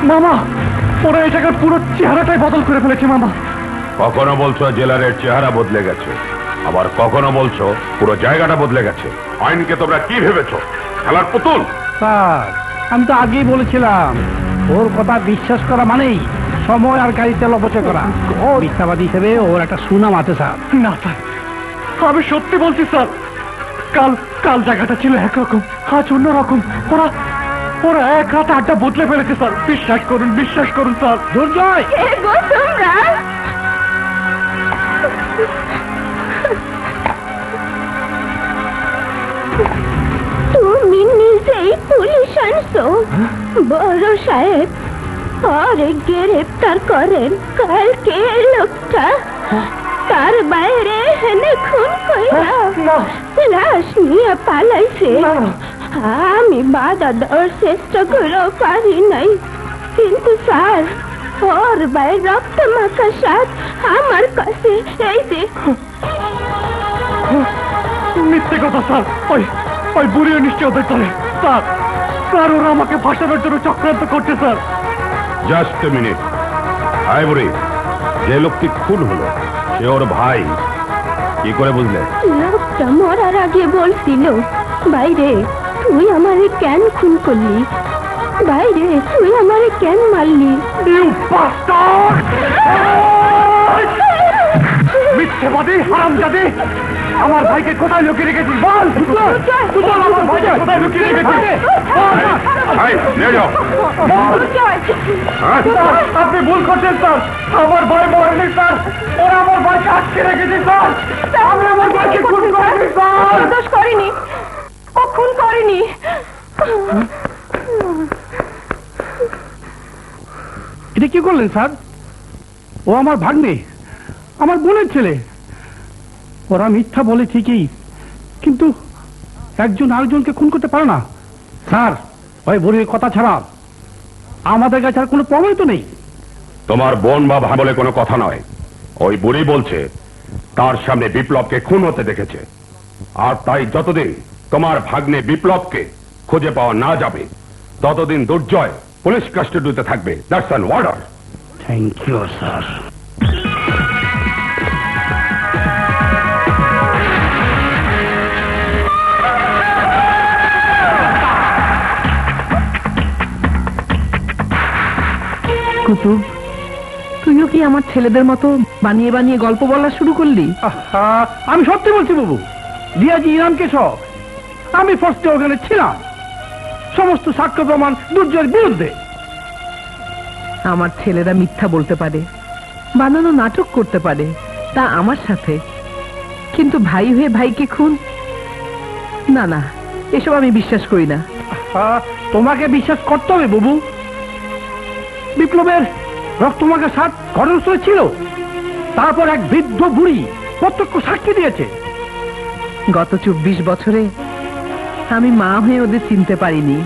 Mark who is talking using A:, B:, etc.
A: মামা, ওরা এই জায়গার পুরো চেহারাটাই বদল করে ফেলেছে মামা।
B: কখনো বলছো জেলারের চেহারা বদলে গেছে, আবার কখনো বলছো পুরো জায়গাটা বদলে গেছে। আইনকে তোমরা কি ভেবেছো, খেলার পুতুল?
C: স্যার, আমি তো আগেই বলেছিলাম ওর কথা বিশ্বাস করা মানেই সময় আর গাড়ি তেল অপচয় করা। মিথ্যাবাদী হিসেবে ওর একটা সুনাম আছে স্যার।
A: না স্যার, আমি সত্যি বলছি স্যার। কাল জায়গাটা ছিল একরকম, আজ অন্যরকম। ওরা এক রাতে আড্ডা বদলে ফেলেছে স্যার। বিশ্বাস করুন স্যার।
C: দুর্জয়,
D: তুমি নিজেই পুলিশ আনছো? বড় সাহেব আরে গ্রেপ্তার করেন কালকে লোকটা, তার বাইরে হেনে খুন কইরা লাশ নিয়ে পালাইছে। আমি বাধা দেওয়ার চেষ্টা করেও পারি নাই, কিন্তু স্যার ওর বাইরে রক্ত মাখা সাথ আমার কাছে এই যে।
A: মিথ্যে কথা স্যার, ওই বুড়িও নিশ্চয় ওদের করে। স্যার ওরা আমাকে ফাঁসানোর জন্য চক্রান্ত করছে স্যার।
B: Just a minute. হায় বুড়ি, যে লোকটি খুন হলো সে ওর ভাই, কি করে বুঝলে?
D: লোকটা মরার আগে বলছিল, বাইরে তুই আমারে কেন খুন করলি, বাইরে তুই আমারে কেন মারলি।
A: মিথ্যেবাদী, হারামজাদী, আমার ভাইকে কোথায় লুকিয়ে রেখেছিস বল। আমার ভাইকে কোথায় লুকিয়ে রেখেছিস? আপনি ভুল করছেন স্যার, আমার ভাই মরেনি স্যার, ওরা আমার ভাইকে আটকে রেখেছি স্যার। আমি আমার ভাইকে খুন করিনি স্যার।
D: দোষ করিনি, ও খুন করিনি।
C: এটা কি করলেন স্যার? ও আমার ভাগ্নে, আমার বোনের ছেলে। ওরা মিথ্যা বলে ঠিকই, কিন্তু একজন আরেকজনকে খুন করতে পারে না স্যার। ওই বুড়ির কথা ছাড়া আমাদের কাছে আর কোনো প্রমাণ তো নেই।
B: তোমার বোন বা ভাই বলে কোনো কথা নয়। ওই বুড়ি বলছে তার সামনে বিপ্লবকে খুন হতে দেখেছে, আর তাই যতদিন তোমার ভাগ্নে বিপ্লবকে খুঁজে পাওয়া না যাবে ততদিন দুর্জয় পুলিশ কাস্টডিতে থাকবে। That's an order.
C: Thank you sir.
E: Qutub, তুইও কি আমার ছেলেদের মতো বানিয়ে বানিয়ে গল্প বলা শুরু করলি?
C: আমি সত্যি বলছি বাবু, রিয়াজি ইরানকে সব আমি ফার্স্টে ওখানে ছিলাম। সমস্ত সাক্ষ্য প্রমাণ দুর্জয়ের বিরুদ্ধে।
E: আমার ছেলেরা মিথ্যা বলতে পারে, বানানো নাটক করতে পারে, তা আমার সাথে, কিন্তু ভাই হয়ে ভাইকে খুন? না না, এসব আমি বিশ্বাস করি না।
C: তোমাকে বিশ্বাস করতে হবে বাবু। বিপ্লবের রক্তমাখা সাথ ঘটনাস্থলে ছিল, তারপর এক বৃদ্ধ বুড়ি প্রত্যক্ষ সাক্ষী দিয়েছে।
E: গত 24 বছরে আমি মা হয়ে ওদের চিনতে পারিনি।